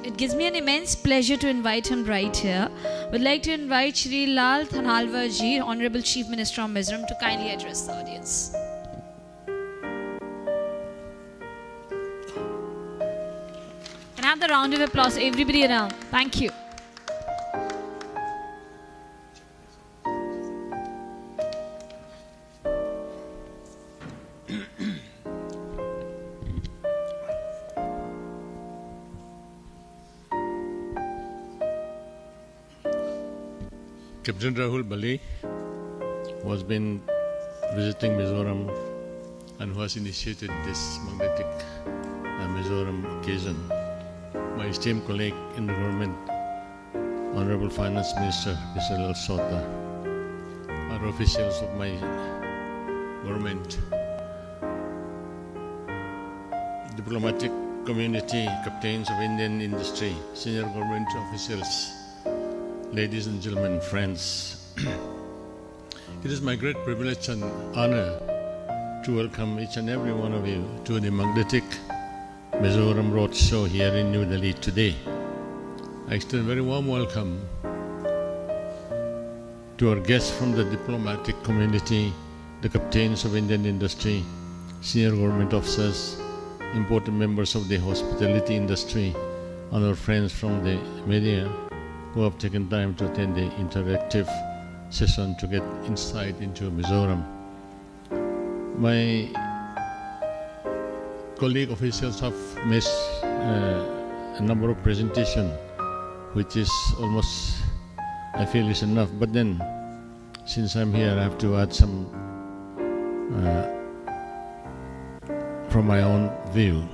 it gives me an immense pleasure to invite him right here. We'd like to invite Shri Lal Thanhalwar Ji, Honorable Chief Minister of Mizoram, to kindly address the audience. Can I have the round of applause, everybody around? Thank you. Captain Rahul Bali, who has been visiting Mizoram and who has initiated this magnetic Mizoram occasion. My esteemed colleague in the government, Honorable Finance Minister Mr. Lal Sota, other officials of my government, diplomatic community, captains of Indian industry, senior government officials, ladies and gentlemen, friends. It is my great privilege and honor to welcome each and every one of you to the magnetic Mizoram Roadshow here in New Delhi today. I extend a very warm welcome to our guests from the diplomatic community, the captains of Indian industry, senior government officers, important members of the hospitality industry, and our friends from the media who have taken time to attend the interactive session to get insight into Mizoram. My colleague officials have missed a number of presentations, which is almost, I feel, is enough. But then, since I'm here, I have to add some from my own view.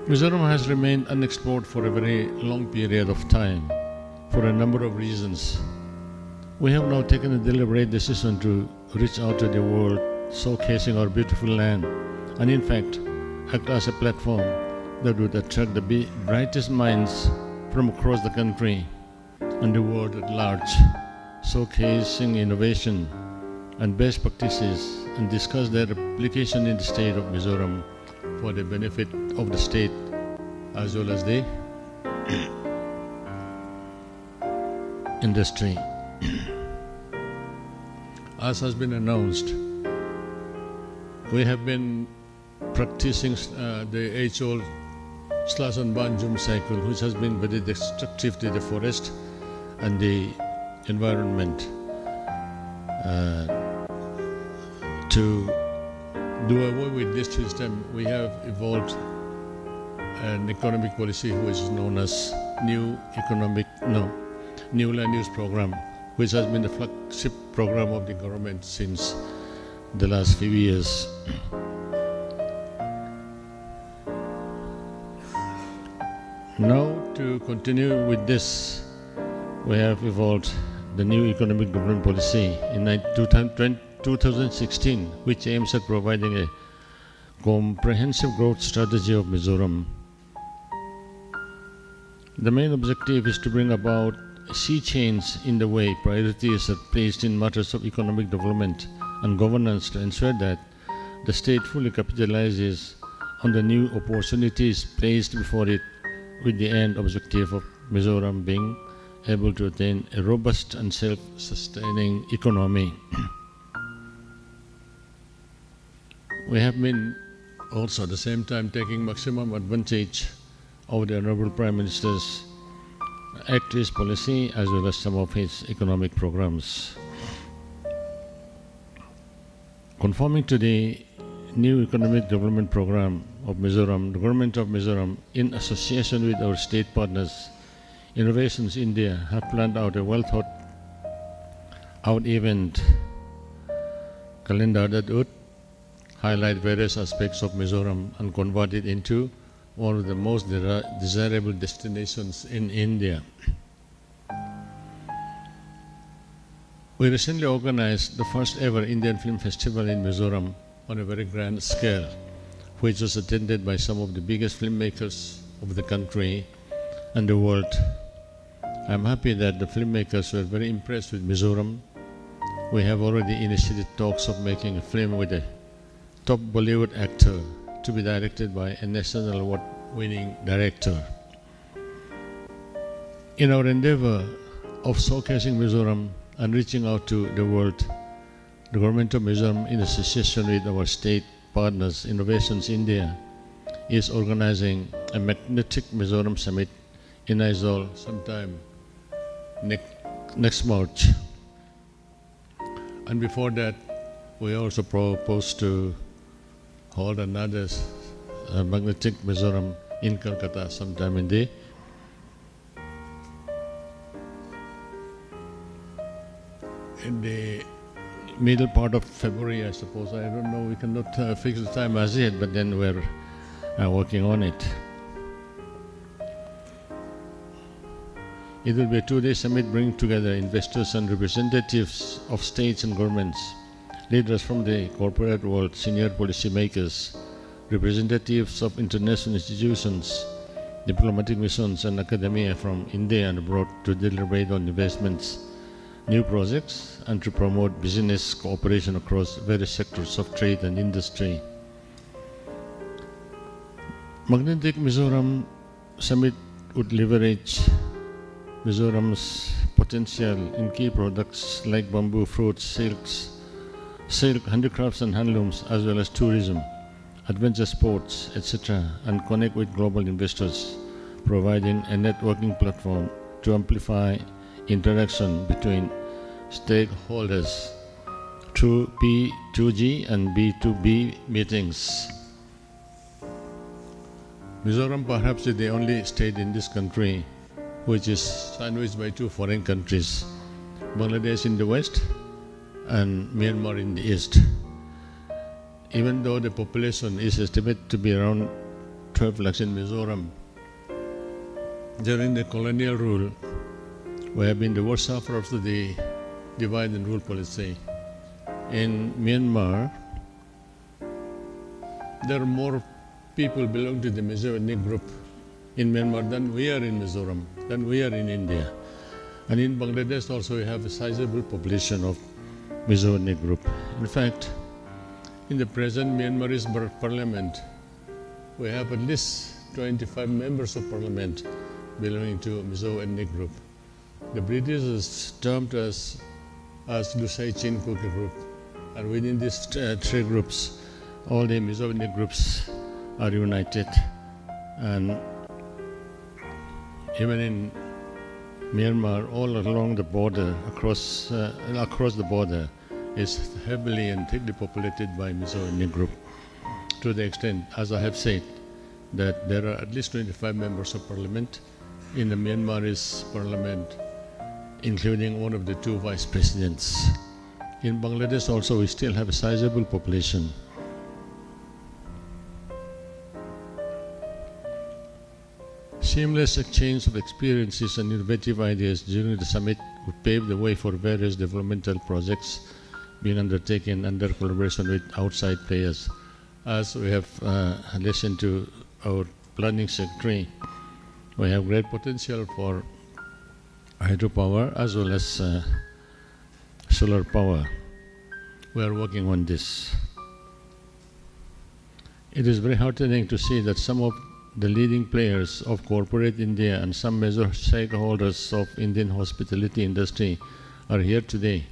Mizoram has remained unexplored for a very long period of time for a number of reasons. We have now taken a deliberate decision to reach out to the world, showcasing our beautiful land, and in fact, act as a platform that would attract the brightest minds from across the country and the world at large, showcasing innovation and best practices and discuss their application in the state of Mizoram for the benefit of the state as well as the industry. As has been announced, we have been practicing the age-old slash and burn zoom cycle, which has been very destructive to the forest and the environment. To do away with this system, we have evolved an economic policy which is known as New Land Use Program, which has been the flagship program of the government since the last few years. Now, to continue with this, we have evolved the new economic government policy in 2016, which aims at providing a comprehensive growth strategy of Mizoram. The main objective is to bring about a sea change in the way priorities are placed in matters of economic development and governance to ensure that the state fully capitalizes on the new opportunities placed before it, with the end objective of Mizoram being able to attain a robust and self-sustaining economy. We have been also at the same time taking maximum advantage of the Honorable Prime Minister's activist policy as well as some of his economic programs. Conforming to the new economic development program of Mizoram, the government of Mizoram, in association with our state partners, Innovations India, have planned out a well-thought-out event calendar that would highlight various aspects of Mizoram and convert it into one of the most desirable destinations in India. We recently organized the first ever Indian Film Festival in Mizoram on a very grand scale, which was attended by some of the biggest filmmakers of the country and the world. I'm happy that the filmmakers were very impressed with Mizoram. We have already initiated talks of making a film with a top Bollywood actor to be directed by a national winning director. In our endeavor of showcasing Mizoram and reaching out to the world, the government of Mizoram, in association with our state partners, Innovations India, is organizing a magnetic Mizoram summit in Aizawl sometime next March. And before that, we also propose to hold another magnetic Mizoram in Calcutta sometime in the middle part of February, I suppose. I don't know, we cannot fix the time as yet, but then we're working on it. It will be a 2-day summit bringing together investors and representatives of states and governments, leaders from the corporate world, senior policymakers, representatives of international institutions, diplomatic missions and academia from India and abroad to deliberate on investments, new projects, and to promote business cooperation across various sectors of trade and industry. Magnetic Mizoram Summit would leverage Mizoram's potential in key products like bamboo, fruits, silk, handicrafts and handlooms, as well as tourism, adventure sports, etc., and connect with global investors, providing a networking platform to amplify interaction between stakeholders through B2G and B2B meetings. Mizoram perhaps is the only state in this country which is sandwiched by two foreign countries, Bangladesh in the west and Myanmar in the east. Even though the population is estimated to be around 12 lakhs in Mizoram, during the colonial rule, we have been the worst sufferers of the divide and rule policy. In Myanmar, there are more people belong to the Mizo ethnic group in Myanmar than we are in Mizoram, than we are in India. And in Bangladesh also we have a sizable population of Mizo ethnic group. In fact, in the present Myanmarese parliament, we have at least 25 members of parliament belonging to Mizo ethnic group. The British termed us as Lusai Chin Kuki group, and within these three groups, all the Mizo ethnic groups are united. And even in Myanmar, all along the border, across the border, is heavily and thickly populated by Mizo ethnic group, to the extent, as I have said, that there are at least 25 members of parliament in the Myanmarese parliament, including one of the two vice presidents. In Bangladesh also, we still have a sizable population. Seamless exchange of experiences and innovative ideas during the summit would pave the way for various developmental projects being undertaken under collaboration with outside players. As we have listened to our planning secretary, we have great potential for hydropower as well as solar power. We are working on this. It is very heartening to see that some of the leading players of corporate India and some major stakeholders of Indian hospitality industry are here today.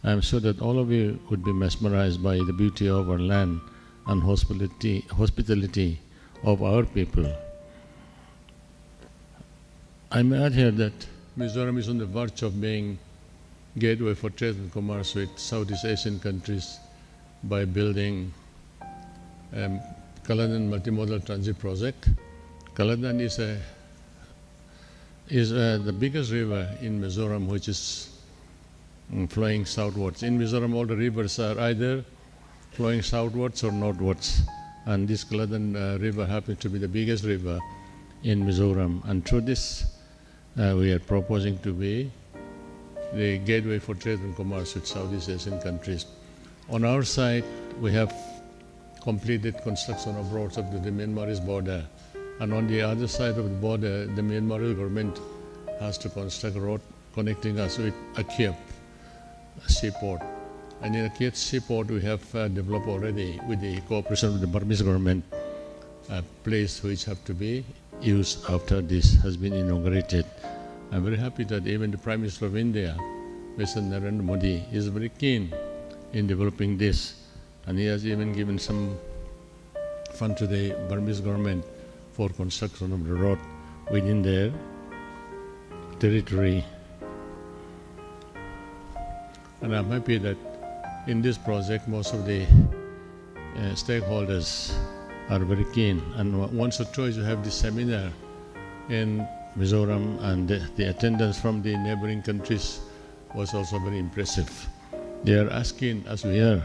I am sure that all of you would be mesmerized by the beauty of our land and hospitality of our people. I may add here that Mizoram is on the verge of being gateway for trade and commerce with Southeast Asian countries by building Kaladan Multimodal Transit Project. Kaladan is the biggest river in Mizoram, which is flowing southwards. In Mizoram, all the rivers are either flowing southwards or northwards, and this Kaladan river happens to be the biggest river in Mizoram. And through this, we are proposing to be the gateway for trade and commerce with Southeast Asian countries. On our side, we have completed construction of roads up to the Myanmarese border. And on the other side of the border, the Myanmarese government has to construct a road connecting us with Akiep seaport. And in Akiep seaport, we have developed already, with the cooperation of the Burmese government, place which have to be used after this has been inaugurated. I'm very happy that even the Prime Minister of India, Mr. Narendra Modi, is very keen in developing this, and he has even given some fund to the Burmese government for construction of the road within their territory. And I'm happy that in this project most of the stakeholders are very keen, and once or twice you have this seminar in Mizoram, and the attendance from the neighboring countries was also very impressive. They are asking, as we are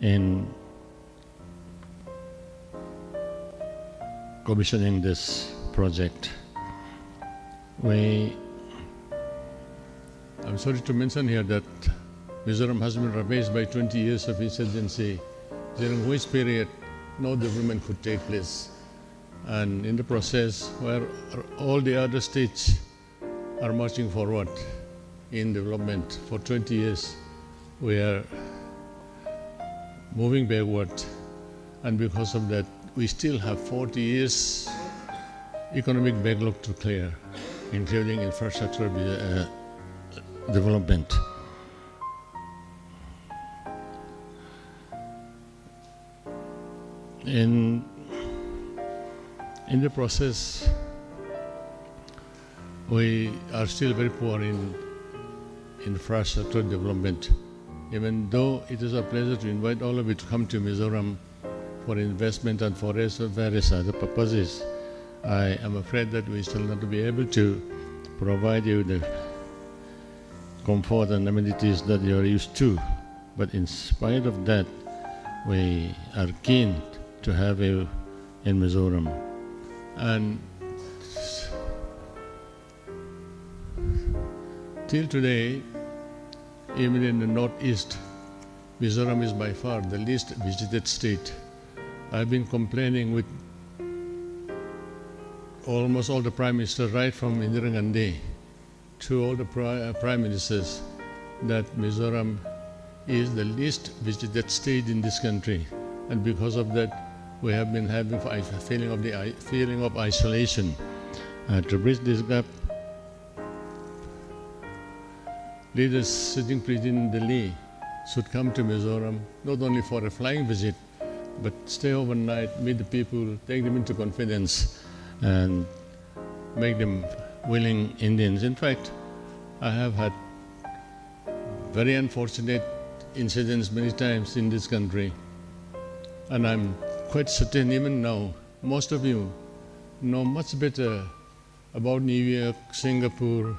in commissioning this project, I'm sorry to mention here that Mizoram has been ravaged by 20 years of insurgency, during which period no development could take place. And in the process, where all the other states are marching forward in development for 20 years, we are moving backward. And because of that, we still have 40 years economic backlog to clear, including infrastructure development. In the process, we are still very poor in infrastructure development. Even though it is a pleasure to invite all of you to come to Mizoram for investment and for various other purposes, I am afraid that we still not be able to provide you the comfort and amenities that you are used to. But in spite of that, we are keen to have you in Mizoram. And till today, even in the northeast, Mizoram is by far the least visited state. I've been complaining with almost all the prime ministers, right from Indira Gandhi to all the prime ministers, that Mizoram is the least visited state in this country. And because of that, we have been having a feeling of isolation. To bridge this gap, leaders sitting pretty in Delhi should come to Mizoram, not only for a flying visit, but stay overnight, meet the people, take them into confidence, and make them willing Indians. In fact, I have had very unfortunate incidents many times in this country, and I'm quite certain even now, most of you know much better about New York, Singapore,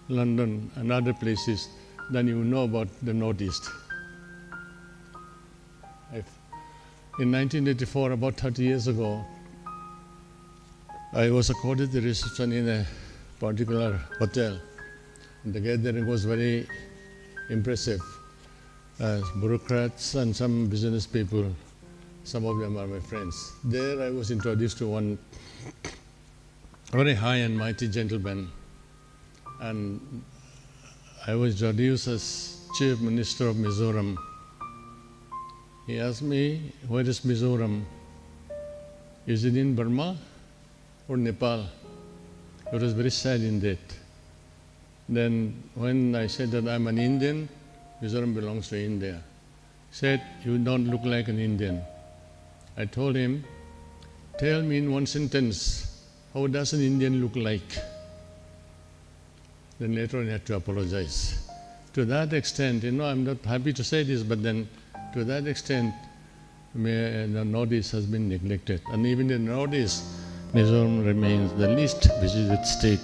London and other places than you know about the Northeast. In 1984, about 30 years ago, I was accorded the reception in a particular hotel. And the gathering was very impressive. Bureaucrats and some business people, some of them are my friends. There I was introduced to one very high and mighty gentleman, and I was introduced as Chief Minister of Mizoram. He asked me, where is Mizoram? Is it in Burma or Nepal? I was very sad in that. Then when I said that I'm an Indian, Mizoram belongs to India. He said, you don't look like an Indian. I told him, tell me in one sentence, how does an Indian look like? Then later on he had to apologize. To that extent, I'm not happy to say this, but then to that extent, the Northeast has been neglected. And even in the Northeast, Mizoram remains the least visited state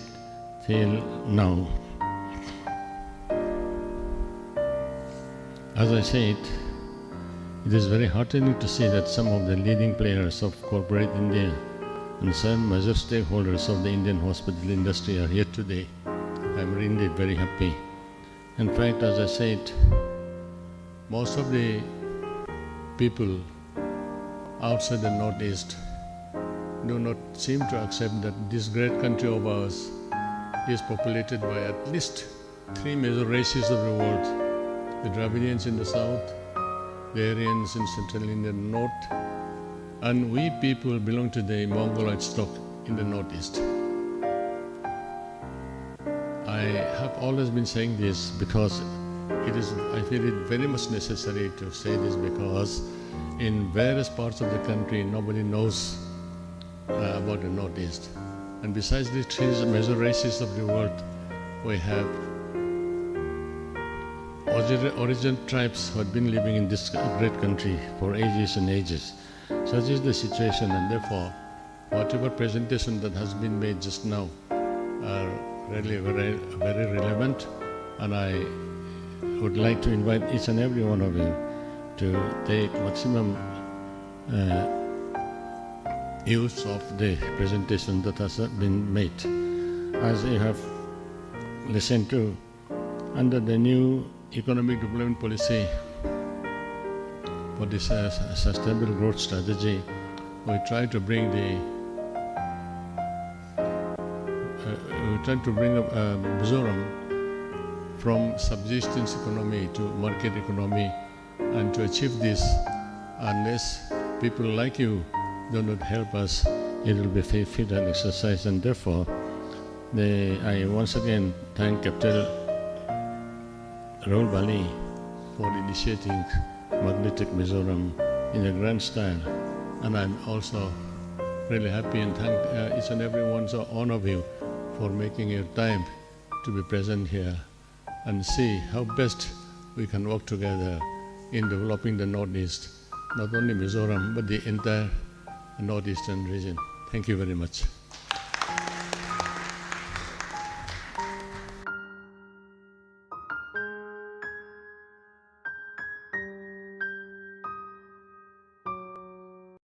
till now. As I said, it is very heartening to see that some of the leading players of corporate India and some major stakeholders of the Indian hospital industry are here today. I am indeed very happy. In fact, as I said, most of the people outside the Northeast do not seem to accept that this great country of ours is populated by at least three major races of the world: the Dravidians in the south, the Aryans in central India and north, And we people belong to the Mongoloid stock in the Northeast. I have always been saying this because I feel it very much necessary to say this, because in various parts of the country nobody knows about the Northeast. And besides the three major races of the world, we have original tribes who have been living in this great country for ages and ages. Such is the situation, and therefore whatever presentation that has been made just now are really very, very relevant, and I would like to invite each and every one of you to take maximum use of the presentation that has been made. As you have listened to, under the new economic development policy for this sustainable growth strategy, we try to bring Mizoram from subsistence economy to market economy, and to achieve this, unless people like you do not help us, it will be futile exercise. And therefore, I once again thank Captain Raul Bali for initiating Magnetic Mizoram in a grand style, and I'm also really happy and thank each and every one of you for making your time to be present here and see how best we can work together in developing the Northeast, not only Mizoram but the entire Northeastern region. Thank you very much.